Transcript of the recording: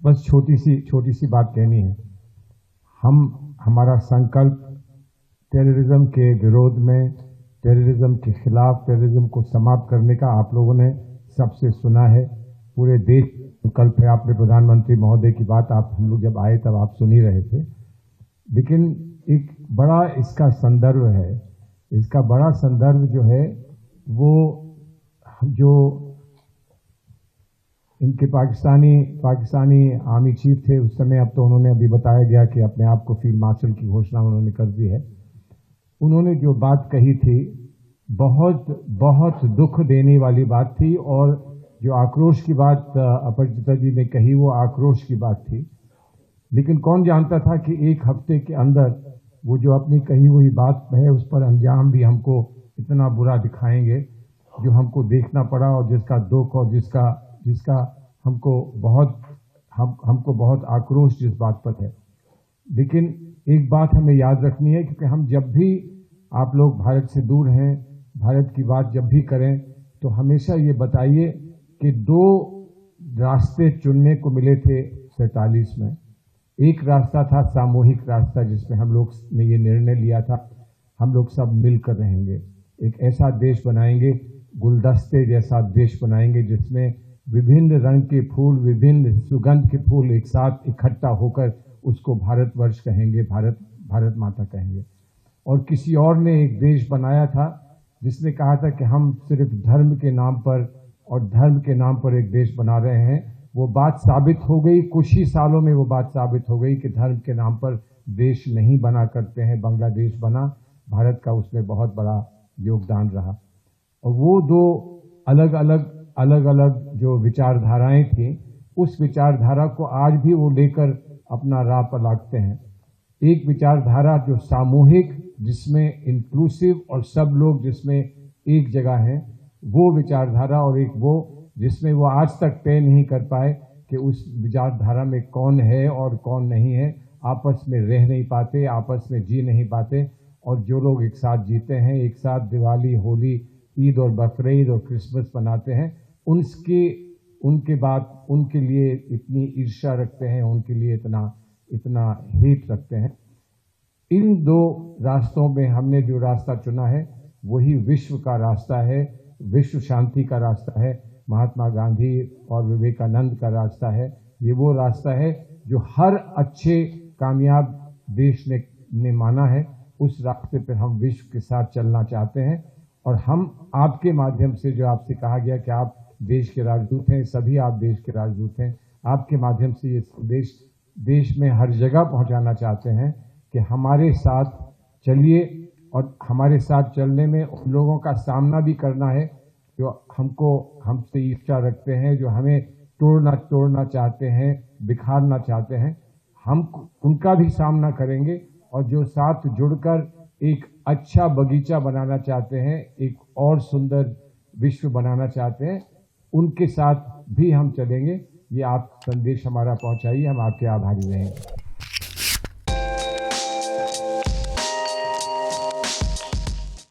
बस छोटी सी बात कहनी है। हमारा संकल्प टेररिज्म के विरोध में, टेररिज्म के खिलाफ, टेररिज्म को समाप्त करने का आप लोगों ने सबसे सुना है। पूरे देश संकल्प है। आपने प्रधानमंत्री महोदय की बात हम लोग जब आए तब आप सुन ही रहे थे। लेकिन एक बड़ा इसका संदर्भ है। इसका बड़ा संदर्भ जो है वो जो इनके पाकिस्तानी आर्मी चीफ थे उस समय, अब तो उन्होंने अभी बताया गया कि अपने आप को फील्ड मार्शल की घोषणा उन्होंने कर दी है। उन्होंने जो बात कही थी बहुत बहुत दुख देने वाली बात थी, और जो आक्रोश की बात अपराजिता जी ने कही वो आक्रोश की बात थी। लेकिन कौन जानता था कि एक हफ्ते के अंदर वो जो अपनी कही हुई बात है उस पर अंजाम भी हमको इतना बुरा दिखाएंगे, जो हमको देखना पड़ा और जिसका दुख और जिसका हमको बहुत आक्रोश जिस बात पर है। लेकिन एक बात हमें याद रखनी है, क्योंकि हम जब भी आप लोग भारत से दूर हैं, भारत की बात जब भी करें तो हमेशा ये बताइए कि दो रास्ते चुनने को मिले थे 47 में। एक रास्ता था सामूहिक रास्ता, जिसमें हम लोग ने ये निर्णय लिया था हम लोग सब मिलकर रहेंगे, एक ऐसा देश बनाएंगे, गुलदस्ते जैसा देश बनाएंगे जिसमें विभिन्न रंग के फूल, विभिन्न सुगंध के फूल एक साथ इकट्ठा होकर उसको भारतवर्ष कहेंगे, भारत माता कहेंगे। और किसी और ने एक देश बनाया था जिसने कहा था कि हम सिर्फ धर्म के नाम पर और धर्म के नाम पर एक देश बना रहे हैं। वो बात साबित हो गई, कुछ ही सालों में वो बात साबित हो गई कि धर्म के नाम पर देश नहीं बना करते हैं। बांग्लादेश बना, भारत का उसमें बहुत बड़ा योगदान रहा। और वो दो अलग अलग जो विचारधाराएं थी, उस विचारधारा को आज भी वो लेकर अपना राह पर लागते हैं। एक विचारधारा जो सामूहिक, जिसमें इंक्लूसिव और सब लोग जिसमें एक जगह हैं, वो विचारधारा, और एक वो जिसमें वो आज तक तय नहीं कर पाए कि उस विचारधारा में कौन है और कौन नहीं है। आपस में रह नहीं पाते, आपस में जी नहीं पाते, और जो लोग एक साथ जीते हैं, एक साथ दिवाली, होली, ईद और बकरीद और क्रिसमस मनाते हैं, उनके बाद उनके लिए इतनी ईर्ष्या रखते हैं, उनके लिए इतना हेट रखते हैं। इन दो रास्तों में हमने जो रास्ता चुना है वही विश्व का रास्ता है, विश्व शांति का रास्ता है, महात्मा गांधी और विवेकानंद का रास्ता है। ये वो रास्ता है जो हर अच्छे कामयाब देश ने माना है। उस रास्ते पर हम विश्व के साथ चलना चाहते हैं, और हम आपके माध्यम से, जो आपसे कहा गया कि आप देश के राजदूत हैं, सभी आप देश के राजदूत हैं, आपके माध्यम से ये संदेश देश में हर जगह पहुंचाना चाहते हैं कि हमारे साथ चलिए, और हमारे साथ चलने में उन लोगों का सामना भी करना है जो हमसे ईर्ष्या रखते हैं, जो हमें तोड़ना चाहते हैं, बिखारना चाहते हैं। हम उनका भी सामना करेंगे, और जो साथ जुड़कर एक अच्छा बगीचा बनाना चाहते हैं, एक और सुंदर विश्व बनाना चाहते हैं, उनके साथ भी हम चलेंगे। ये आप संदेश हमारा पहुंचाइए, हम आपके आभारी रहेंगे।